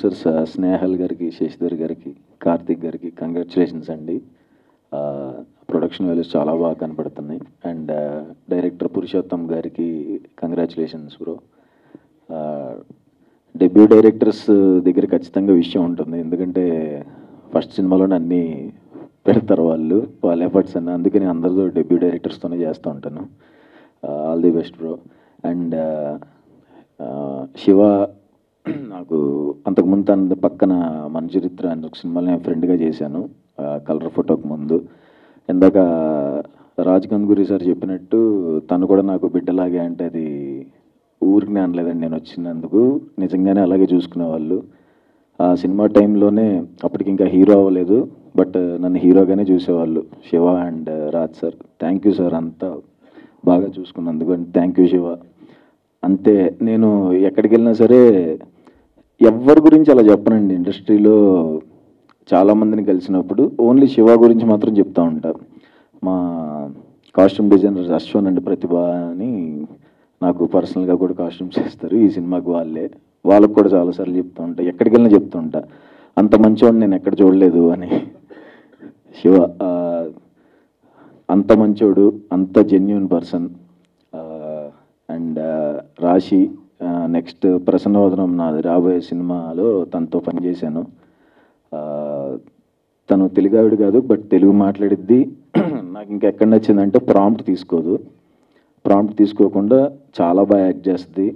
Producers Snehal గారికి, శశిధర్ గారికి, కార్తిక్ గారికి కంగ్రాచులేషన్స్ అండి. ప్రొడక్షన్ వాల్యూస్ చాలా బాగా కనపడుతున్నాయి. అండ్ డైరెక్టర్ పురుషోత్తం గారికి కంగ్రాచులేషన్స్ బ్రో. డెబ్యూ డైరెక్టర్స్ దగ్గర ఖచ్చితంగా విషయం ఉంటుంది, ఎందుకంటే ఫస్ట్ సినిమాలోనే అన్నీ పెడతారు వాళ్ళ ఎఫర్ట్స్ అన్నీ. అందుకని అందరితో డెబ్యూ డైరెక్టర్స్తోనే చేస్తూ ఉంటాను. All the best bro. And Shiva నాకు అంతకుముందు తన పక్కన మన చరిత్ర అని ఒక సినిమాలో నేను ఫ్రెండ్గా చేశాను, కలర్ ఫోటోకి ముందు. ఇందాక రాజ్ కందుకూరి సార్ చెప్పినట్టు తను కూడా నాకు బిడ్డలాగే, అంటే అది ఊరికి అనలేదండి, నేను వచ్చినందుకు నిజంగానే అలాగే చూసుకునేవాళ్ళు. ఆ సినిమా టైంలోనే అప్పటికి ఇంకా హీరో అవ్వలేదు, బట్ నన్ను హీరోగానే చూసేవాళ్ళు Shiva and Raj sir. Thank you sir, అంతా బాగా చూసుకున్నందుకు. And thank you Shiva. అంతే, నేను ఎక్కడికి వెళ్ళినా సరే ఎవరి గురించి అలా చెప్పనండి. ఇండస్ట్రీలో చాలామందిని కలిసినప్పుడు ఓన్లీ శివ గురించి మాత్రం చెప్తూ ఉంటారు. మా కాస్ట్యూమ్ డిజైనర్ అశ్వన్ అండ్ ప్రతిభ అని నాకు పర్సనల్గా కూడా కాస్ట్యూమ్స్ చేస్తారు ఈ సినిమాకి. వాళ్ళకు కూడా చాలాసార్లు చెప్తూ ఉంటా, ఎక్కడికి వెళ్ళినా చెప్తూ ఉంటా, అంత మంచివాడిని నేను ఎక్కడ చూడలేదు అని. శివ అంత మంచోడు, అంత జెన్యున్ పర్సన్. అండ్ రాశి, నెక్స్ట్ ప్రసన్నవదనం నాది రాబోయే సినిమాలో తనతో పనిచేశాను. తను తెలుగావిడ కాదు, బట్ తెలుగు మాట్లాడిద్ది. నాకు ఇంకా ఎక్కడ నచ్చిందంటే ప్రాంప్ట్ తీసుకోదు. ప్రాంప్ట్ తీసుకోకుండా చాలా బాగా యాక్ట్ చేస్తుంది.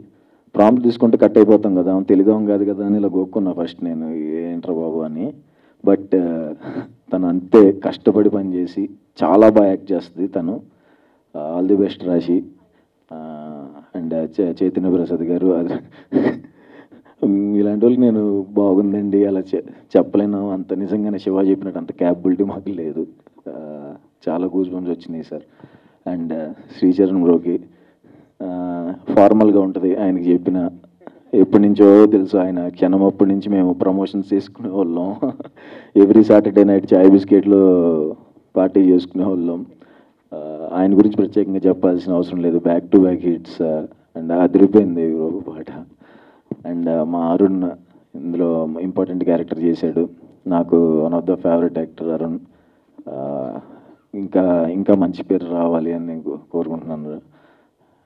ప్రాంప్ట్ తీసుకుంటే కట్ అయిపోతాం కదా, తెలుగు కాదు కదా అని ఇలా గోక్కున్నా ఫస్ట్ నేను, ఏంట్రా బాబు అని. బట్ తను అంతే కష్టపడి పనిచేసి చాలా బాగా యాక్ట్ చేస్తుంది తను. ఆల్ ది బెస్ట్ రాశి. అండ్ చైతన్య ప్రసాద్ గారు, అది ఇలాంటి వాళ్ళకి నేను బాగుందండి అలా చెప్పలేను. అంత నిజంగానే శివ చెప్పినట్టు అంత క్యాపబిలిటీ మాకు లేదు. చాలా గూస్ బంప్స్ వచ్చినాయి సార్. అండ్ శ్రీచరణ్ బ్రోకి ఫార్మల్గా ఉంటుంది ఆయనకి చెప్పిన, ఎప్పటి నుంచో తెలుసు ఆయన క్షణం. అప్పటి నుంచి మేము ప్రమోషన్స్ చేసుకునే వాళ్ళం, ఎవ్రీ సాటర్డే నైట్ చాయ్ బిస్కెట్లు పార్టీ చేసుకునే వాళ్ళం. ఆయన గురించి ప్రత్యేకంగా చెప్పాల్సిన అవసరం లేదు, back to back hits. And అదిరిపోయింది పాట. అండ్ మా అరుణ్ ఇందులో ఇంపార్టెంట్ క్యారెక్టర్ చేశాడు. నాకు one of the favourite actor Arun. ఇంకా మంచి పేరు రావాలి అని నేను కోరుకుంటున్నాను.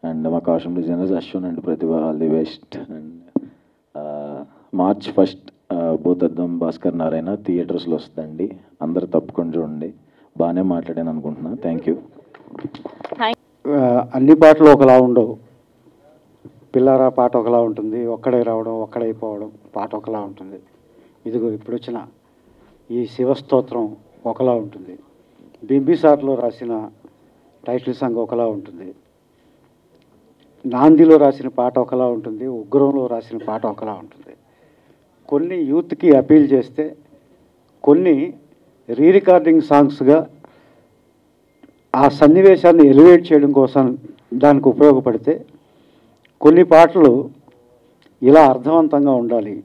అండ్ మా costume designers Ashwan and Pratibha, all the best. And March 1 Bhoothaddam Bhaskar Narayana థియేటర్స్లో వస్తుందండి, అందరూ తప్పకుండా చూడండి. బాగానే మాట్లాడాను అనుకుంటున్నా. Thank you. అన్ని పాటలు ఒకలా ఉండవు. పిల్లారా పాట ఒకలా ఉంటుంది, ఒక్కడే రావడం ఒక్కడైపోవడం పాట ఒకలా ఉంటుంది. ఇదిగో ఇప్పుడు వచ్చిన ఈ శివస్తోత్రం ఒకలా ఉంటుంది. బింబిసార్లో రాసిన టైటిల్ సాంగ్ ఒకలా ఉంటుంది, నాందిలో రాసిన పాట ఒకలా ఉంటుంది, ఉగ్రంలో రాసిన పాట ఒకలా ఉంటుంది. కొన్ని యూత్కి అపీల్ చేస్తే, కొన్ని రీ రికార్డింగ్ సాంగ్స్గా ఆ సన్నివేశాన్ని ఎలివేట్ చేయడం కోసం దానికి ఉపయోగపడితే, కొన్ని పాటలు ఇలా అర్థవంతంగా ఉండాలి,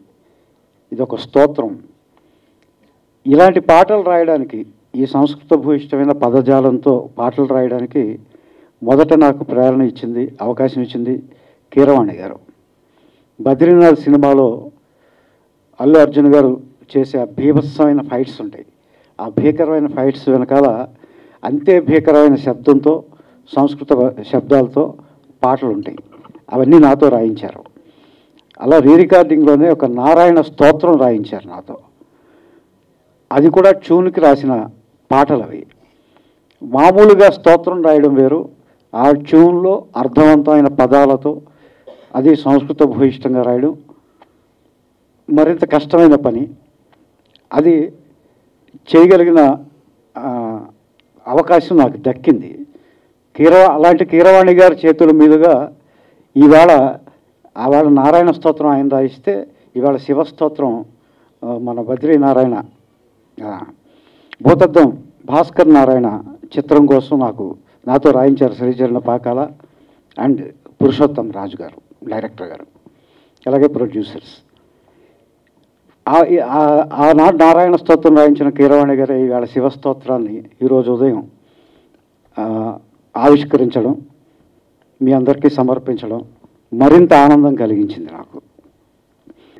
ఇదొక స్తోత్రం. ఇలాంటి పాటలు రాయడానికి, ఈ సంస్కృత భూయిష్టమైన పదజాలంతో పాటలు రాయడానికి మొదట నాకు ప్రేరణ ఇచ్చింది, అవకాశం ఇచ్చింది కీరవాణి గారు. బద్రీనాథ్ సినిమాలో అల్లు అర్జున్ గారు చేసే ఆ భీభత్సమైన ఫైట్స్ ఉంటాయి. ఆ భీకరమైన ఫైట్స్ వెనకాల అంతే భీకరమైన శబ్దంతో, సంస్కృత శబ్దాలతో పాటలు ఉంటాయి. అవన్నీ నాతో రాయించారు. అలా రీ రికార్డింగ్లోనే ఒక నారాయణ స్తోత్రం రాయించారు నాతో. అది కూడా ట్యూన్కి రాసిన పాటలు అవి. మామూలుగా స్తోత్రం రాయడం వేరు, ఆ ట్యూన్లో అర్థవంతమైన పదాలతో అది సంస్కృత భూయిష్టంగా రాయడం మరింత కష్టమైన పని. అది చేయగలిగిన అవకాశం నాకు దక్కింది. అలాంటి కీరవాణి గారి చేతుల మీదుగా ఇవాళ నారాయణ స్తోత్రం ఆయన రాయిస్తే, ఇవాళ శివస్తోత్రం మన బద్రీనారాయణ భూతద్దం భాస్కర్ నారాయణ చిత్రం కోసం నాతో రాయించారు శ్రీచరణ పాకాల అండ్ పురుషోత్తం రాజు గారు, డైరెక్టర్ గారు, అలాగే ప్రొడ్యూసర్స్. ఆనాడు నారాయణ స్తోత్రం రాయించిన కీరవాణి గారు ఇవాళ శివస్తోత్రాన్ని ఈరోజు ఉదయం ఆవిష్కరించడం, మీ అందరికీ సమర్పించడం మరింత ఆనందం కలిగించింది నాకు.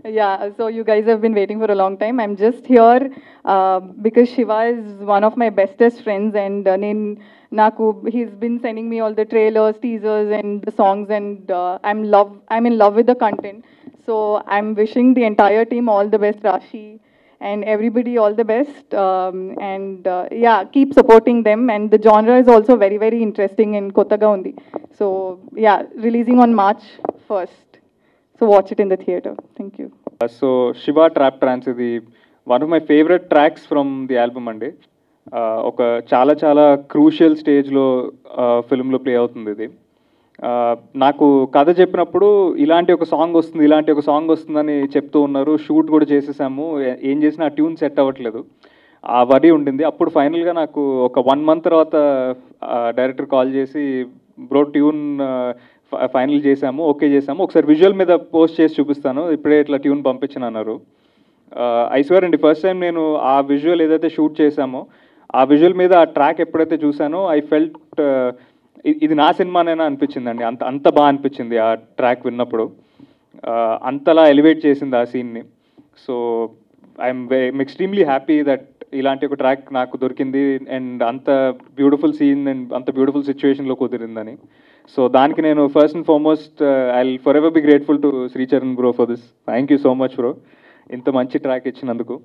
Yeah, so you guys have been waiting for a long time. I'm just here because Shiva is one of my bestest friends, and he's been sending me all the trailers, teasers, and the songs, and I'm in love with the content. So I'm wishing the entire team all the best, Rashi, and everybody all the best. Yeah, keep supporting them. And the genre is also very, very interesting in Kottaga Undi. So yeah, releasing on March 1st. So watch it in the theater. Thank you. So Shiva Trap Trance is one of my favorite tracks from the album అండి ఒక చాలా చాలా crucial స్టేజ్లో ఫిల్మ్లో play అవుతుంది ఇది నాకు కథ చెప్పినప్పుడు ఇలాంటి ఒక సాంగ్ వస్తుందని చెప్తూ ఉన్నారు. షూట్ కూడా చేసేసాము, ఏం చేసినా ఆ ట్యూన్ సెట్ అవ్వట్లేదు, ఆ వరి ఉండింది. అప్పుడు ఫైనల్గా నాకు ఒక 1 month తర్వాత డైరెక్టర్ కాల్ చేసి బ్రో ట్యూన్ ఫైనల్ చేసాము, ఓకే చేసాము, ఒకసారి విజువల్ మీద పోస్ట్ చేసి చూపిస్తాను, ఇప్పుడే ఇట్లా ట్యూన్ పంపించను అన్నారు. ఐ స్వేర్ అండి, ఫస్ట్ టైం నేను ఆ విజువల్ ఏదైతే షూట్ చేశామో ఆ విజువల్ మీద ఆ ట్రాక్ ఎప్పుడైతే చూసానో ఐ ఫెల్ట్ ఇది నా సినిమానేనా అనిపించిందండి. అంత బాగా అనిపించింది ఆ ట్రాక్ విన్నప్పుడు, అంతలా ఎలివేట్ చేసింది ఆ సీన్ని. So I'm extremely happy that ఇలాంటి ఒక ట్రాక్ నాకు దొరికింది అండ్ అంత బ్యూటిఫుల్ సీన్ అండ్ అంత బ్యూటిఫుల్ సిచ్యువేషన్లో కుదిరిందని. సో దానికి నేను first and foremost I will forever be grateful to Sricharan bro for this. Thank you so much bro, ఇంత మంచి ట్రాక్ ఇచ్చినందుకు.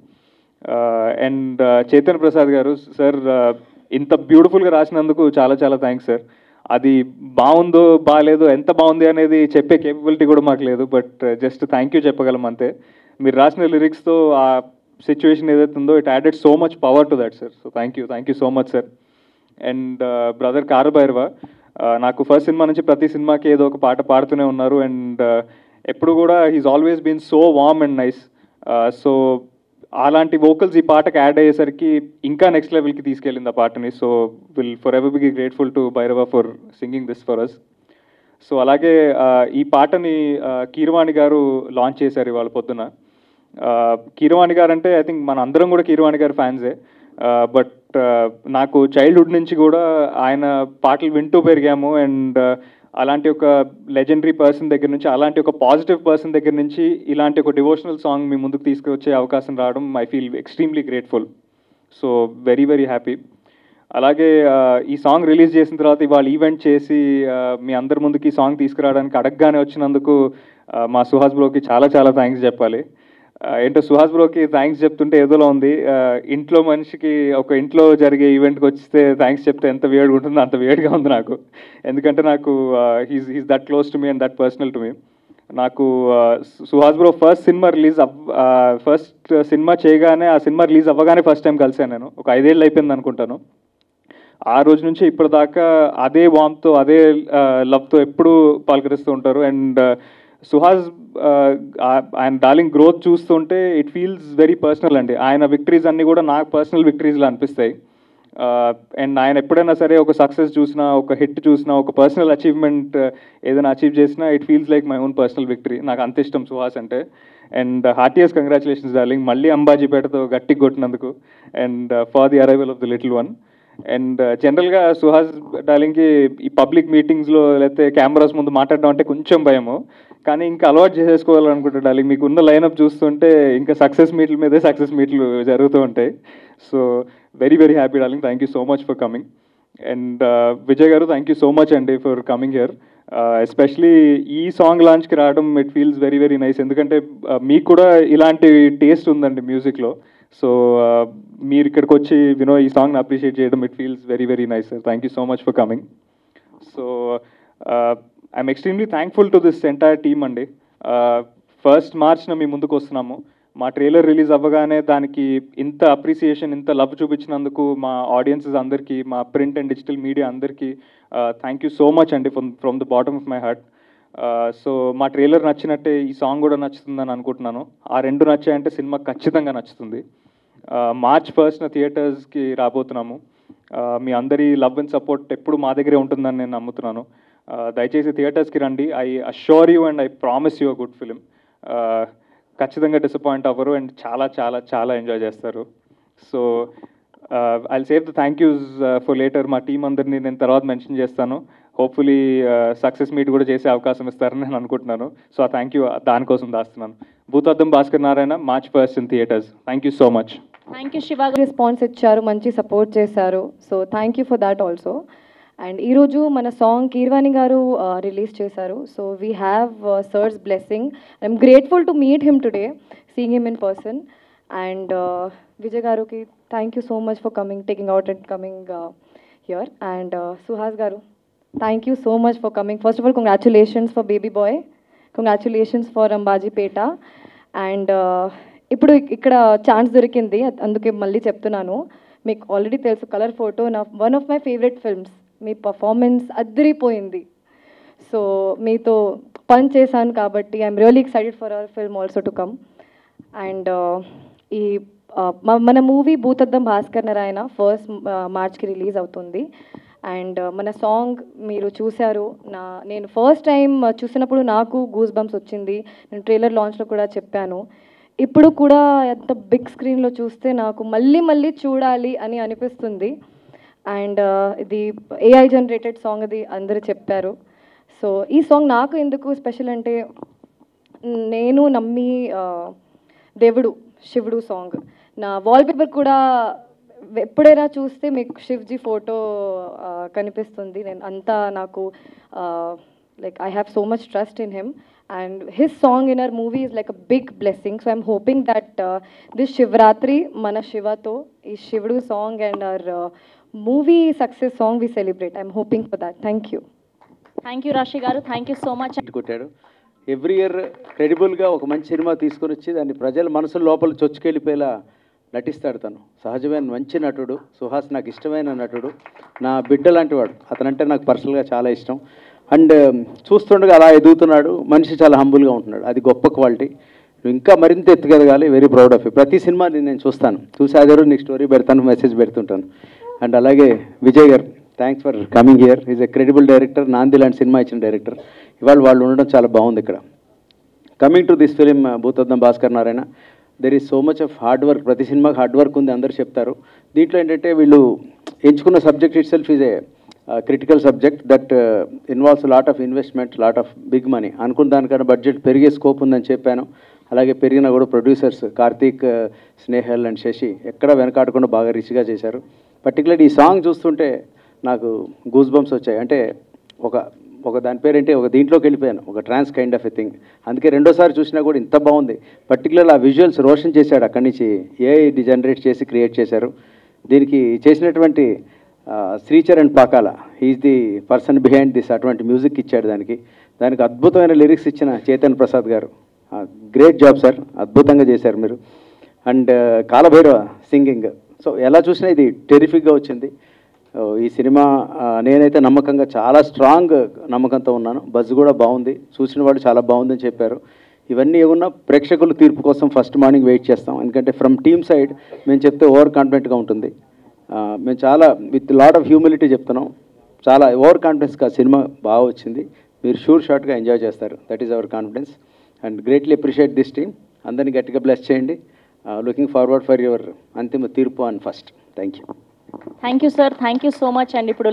అండ్ చైతన్య ప్రసాద్ గారు సార్, ఇంత బ్యూటిఫుల్గా రాసినందుకు చాలా చాలా థ్యాంక్స్ సార్. అది బాగుందో బాగాలేదో ఎంత బాగుంది అనేది చెప్పే కేపబిలిటీ కూడా మాకు లేదు, బట్ జస్ట్ థ్యాంక్ యూ చెప్పగలం అంతే. మీరు రాసిన లిరిక్స్తో ఆ సిచ్యువేషన్ ఏదైతే ఉందో it added so much power to that sir. So thank you so much sir. And brother Karabhairava, నాకు ఫస్ట్ సినిమా నుంచి ప్రతి సినిమాకి ఏదో ఒక పాట పాడుతూనే ఉన్నారు అండ్ ఎప్పుడు కూడా he's always been so warm and nice. So అలాంటి వోకల్స్ ఈ పాటకి యాడ్ అయ్యేసరికి ఇంకా నెక్స్ట్ లెవెల్కి తీసుకెళ్ళింది ఆ పాటని. So will forever be grateful to Bhairava for singing this for us. So అలాగే ఈ పాటని కీరవాణి గారు లాంచ్ చేశారు ఇవాళ పొద్దున. కీరవాణి గారు అంటే ఐ థింక్ మన అందరం కూడా కీరవాణి గారు ఫ్యాన్సే, బట్ నాకు చైల్డ్హుడ్ నుంచి కూడా ఆయన పాటలు వింటూ పెరిగాము అండ్ అలాంటి ఒక లెజెండరీ పర్సన్ దగ్గర నుంచి, అలాంటి ఒక పాజిటివ్ పర్సన్ దగ్గర నుంచి ఇలాంటి ఒక డివోషనల్ సాంగ్ మీ ముందుకు తీసుకువచ్చే అవకాశం రావడం I feel extremely grateful. So very very happy. అలాగే ఈ సాంగ్ రిలీజ్ చేసిన తర్వాత ఇవాళ ఈవెంట్ చేసి మీ అందరి ముందుకి ఈ సాంగ్ తీసుకురావడానికి అడగగానే వచ్చినందుకు మా సుహాస్ బ్రోకి చాలా చాలా థ్యాంక్స్ చెప్పాలి. ఏంటో సుహాస్ బ్రోకి థ్యాంక్స్ చెప్తుంటే ఏదోలా ఉంది. ఇంట్లో మనిషికి ఒక ఇంట్లో జరిగే ఈవెంట్కి వస్తే థ్యాంక్స్ చెప్తే ఎంత వేడిగా ఉంటుందో అంత వేడిగా ఉంది నాకు. ఎందుకంటే నాకు he's that close to me and that personal to me. నాకు సుహాస్ బ్రో ఫస్ట్ సినిమా చేయగానే, ఆ సినిమా రిలీజ్ అవ్వగానే ఫస్ట్ టైం కలిసాను నేను. ఒక 5 ఏళ్ళు అయిపోయింది అనుకుంటాను. ఆ రోజు నుంచి ఇప్పటిదాకా అదే వామ్తో అదే లవ్తో ఎప్పుడూ పలకరిస్తూ ఉంటారు. అండ్ సుహాస్ ఆయన డార్లింగ్ గ్రోత్ చూస్తుంటే ఇట్ ఫీల్స్ వెరీ పర్సనల్ అండి. ఆయన విక్టరీస్ అన్నీ కూడా నాకు పర్సనల్ విక్టరీస్లో అనిపిస్తాయి. అండ్ ఆయన ఎప్పుడైనా సరే ఒక సక్సెస్ చూసినా, ఒక హిట్ చూసినా, ఒక పర్సనల్ అచీవ్మెంట్ ఏదైనా అచీవ్ చేసినా it feels like my own personal victory. నాకు అంత ఇష్టం సుహాస్ అంటే. అండ్ హార్టియస్ట్ కంగ్రాచులేషన్స్ డార్లింగ్, మళ్ళీ అంబాజీపేటతో గట్టిగా కొట్టినందుకు and for the arrival of the little one. And జనరల్గా సుహాస్ డార్లింగ్కి ఈ పబ్లిక్ మీటింగ్స్లో లేకపోతే కెమెరాస్ ముందు మాట్లాడడం అంటే కొంచెం భయము, కానీ ఇంకా అలవాటు చేసేసుకోవాలనుకుంటా డార్లింగ్. మీకు ఉన్న లైనప్ చూస్తుంటే ఇంకా సక్సెస్ మీట్ల మీదే సక్సెస్ మీట్లు జరుగుతూ ఉంటాయి. So very very happy darling, thank you so much for coming. And Vijay గారు థ్యాంక్ యూ సో మచ్ అండి ఫర్ కమింగ్ హియర్. ఎస్పెషలీ ఈ సాంగ్ లాంచ్కి రావడం it feels very very nice. ఎందుకంటే మీకు కూడా ఇలాంటి టేస్ట్ ఉందండి మ్యూజిక్లో. సో మీరు ఇక్కడికి వచ్చి ఈ సాంగ్ని అప్రిషియేట్ చేయడం it feels very very nice sir. Thank you so much for coming. So I'm extremely thankful to this entire team అండి. 1st March మీ ముందుకు వస్తున్నాము. మా ట్రైలర్ రిలీజ్ అవ్వగానే దానికి ఇంత అప్రిసియేషన్, ఇంత లవ్ చూపించినందుకు మా ఆడియన్సెస్ అందరికీ, మా ప్రింట్ అండ్ డిజిటల్ మీడియా అందరికీ థ్యాంక్ యూ సో మచ్ అండి from the bottom of my heart. So మా ట్రైలర్ నచ్చినట్టే ఈ సాంగ్ కూడా నచ్చుతుందని అనుకుంటున్నాను. ఆ 2 నచ్చాయంటే సినిమా ఖచ్చితంగా నచ్చుతుంది. March 1st థియేటర్స్కి రాబోతున్నాము. మీ అందరి లవ్ అండ్ సపోర్ట్ ఎప్పుడు మా దగ్గరే ఉంటుందని నేను నమ్ముతున్నాను. దయచేసి థియేటర్స్కి రండి. I assure you and I promise you a good film. ఖచ్చితంగా డిసప్పాయింట్ అవ్వరు అండ్ చాలా చాలా చాలా ఎంజాయ్ చేస్తారు. So I save the thank yous for later. మా టీం అందరినీ నేను తర్వాత మెన్షన్ చేస్తాను. హోప్ఫుల్లీ సక్సెస్ మీట్ కూడా చేసే అవకాశం ఇస్తారని నేను అనుకుంటున్నాను. సో ఆ థ్యాంక్ యూ దానికోసం దాస్తున్నాను. Bhoothaddam Bhaskar Narayana, March 1st in theaters. Thank you so much. Thank you Shiva. Response ఇచ్చారు, మంచి సపోర్ట్ చేశారు. So thank you for that also. And ఈరోజు మన సాంగ్ కీర్వాణి గారు రిలీజ్ చేశారు. So we have sir's blessing. I'm grateful to meet him today, seeing him in person. And Vijay గారుకి thank you so much for coming, taking out and coming here. And Suhas గారు, thank you so much for coming. First of all congratulations for baby bye, congratulations for Ambajipeta. And ఇప్పుడు ఇక్కడ chance దొరికింది, అందుకే మళ్ళీ చెప్తున్నాను. మీకు already తెలుసు కలర్ ఫోటో నా one of my favourite films. మీ పర్ఫార్మెన్స్ అదిరిపోయింది. సో మీతో పని చేశాను కాబట్టి I'm really excited for our film also to come. And ఈ మన మూవీ భూతద్దం భాస్కర్ నారాయణ 1st Marchకి రిలీజ్ అవుతుంది. అండ్ మన సాంగ్ మీరు చూశారు. నేను ఫస్ట్ టైం చూసినప్పుడు నాకు గూస్ బంప్స్ వచ్చింది. నేను ట్రైలర్ లాంచ్లో కూడా చెప్పాను. ఇప్పుడు కూడా ఎంత బిగ్ స్క్రీన్లో చూస్తే నాకు మళ్ళీ మళ్ళీ చూడాలి అని అనిపిస్తుంది. అండ్ ఇది AI జనరేటెడ్ సాంగ్, అది అందరూ చెప్పారు. సో ఈ సాంగ్ నాకు ఎందుకు స్పెషల్ అంటే, నేను నమ్మి దేవుడు శివుడు సాంగ్ నా వాల్పేపర్ కూడా ఎప్పుడైనా చూస్తే మీకు శివ్జీ ఫోటో కనిపిస్తుంది. నేను అంతా నాకు like I have so much trust in him, and his song in our movie is like a big blessing. So I'm hoping that this Shivratri mana Shivato is Shivudu song and our movie success song we celebrate. I'm hoping for that. Thank you. Thank you రాశి గారు, thank you so much. కొట్టాడు. Every year క్రెడిబుల్గా ఒక మంచి cinema తీసుకొని వచ్చి దాన్ని ప్రజల మనసుల లోపల చొచ్చుకెళ్ళిపోయేలా నటిస్తాడు. తను సహజమైన మంచి నటుడు. సుహాస్ నాకు ఇష్టమైన నటుడు, నా బిడ్డ లాంటి వాడు. అతనంటే నాకు పర్సనల్గా చాలా ఇష్టం. అండ్ చూస్తుండగా అలా ఎదుగుతున్నాడు. మనిషి చాలా హంబుల్గా ఉంటున్నాడు. అది గొప్ప క్వాలిటీ. నువ్వు ఇంకా మరింత ఎత్తుకెదగాలి. Very proud of you. ప్రతి సినిమా నేను చూస్తాను, చూసాగారు నీకు స్టోరీ పెడతాను, మెసేజ్ పెడుతుంటాను. అండ్ అలాగే విజయ్ గారు, thanks for coming here. Is a credible director. నాంది లాంటి సినిమా ఇచ్చిన డైరెక్టర్. ఇవాళ వాళ్ళు ఉండడం చాలా బాగుంది ఇక్కడ. Coming to this film Bhoothaddam Bhaskar Narayana, there is so much of hard work. ప్రతి సినిమాకి హార్డ్ వర్క్ ఉంది, అందరూ చెప్తారు. దీంట్లో ఏంటంటే వీళ్ళు ఎంచుకున్న subject itself is a critical subject that involves lot of investment, lot of big money. అనుకున్న దానికన్నా బడ్జెట్ పెరిగే స్కోప్ ఉందని చెప్పాను. అలాగే పెరిగినా కూడా ప్రొడ్యూసర్స్ కార్తీక్, స్నేహల్ అండ్ శశి ఎక్కడ వెనకాడకుండా బాగా రిచ్గా చేశారు. పర్టికులర్లీ ఈ సాంగ్ చూస్తుంటే నాకు గూస్ బంప్స్ వచ్చాయి. అంటే ఒక దాని పేరేంటి, ఒక దీంట్లోకి వెళ్ళిపోయాను, ఒక ట్రాన్స్ కైండ్ ఆఫ్ ఎ థింగ్. అందుకే రెండోసారి చూసినా కూడా ఇంత బాగుంది. పర్టికులర్ ఆ విజువల్స్ రోషన్ చేశాడు అక్కడి నుంచి, AI జనరేట్ చేసి క్రియేట్ చేశారు. దీనికి చేసినటువంటి Sricharan Pakala, he's the person behind this. అటువంటి మ్యూజిక్ ఇచ్చాడు దానికి అద్భుతమైన లిరిక్స్ ఇచ్చిన చేతన్ ప్రసాద్ గారు. గ్రేట్ జాబ్ సార్, అద్భుతంగా చేశారు మీరు. And Kalabhairava singing. సో ఎలా చూసినా ఇది టెరిఫిక్గా వచ్చింది. ఈ సినిమా నేనైతే నమ్మకంగా, చాలా స్ట్రాంగ్ నమ్మకంతో ఉన్నాను. బజ్ కూడా బాగుంది, చూసిన వాళ్ళు చాలా బాగుందని చెప్పారు. ఇవన్నీ ఏమన్నా ప్రేక్షకుల తీర్పు కోసం ఫస్ట్ మార్నింగ్ వెయిట్ చేస్తాం. ఎందుకంటే ఫ్రమ్ టీమ్ సైడ్ మేము చెప్తే ఓవర్ కాన్ఫిడెంట్గా ఉంటుంది. మేము చాలా విత్ లాట్ ఆఫ్ హ్యూమిలిటీ చెప్తున్నాం. చాలా ఓవర్ కాన్ఫిడెన్స్గా సినిమా బాగా వచ్చింది. మీరు షార్ట్గా ఎంజాయ్ చేస్తారు. That is our confidence. And greatly appreciate this team. అందరినీ గట్టిగా బ్లెస్ చేయండి. లుకింగ్ ఫార్వర్డ్ ఫర్ యువర్ అంతిమ తీర్పు and first. Thank you. Thank you sir, thank you so much. And ఇప్పుడు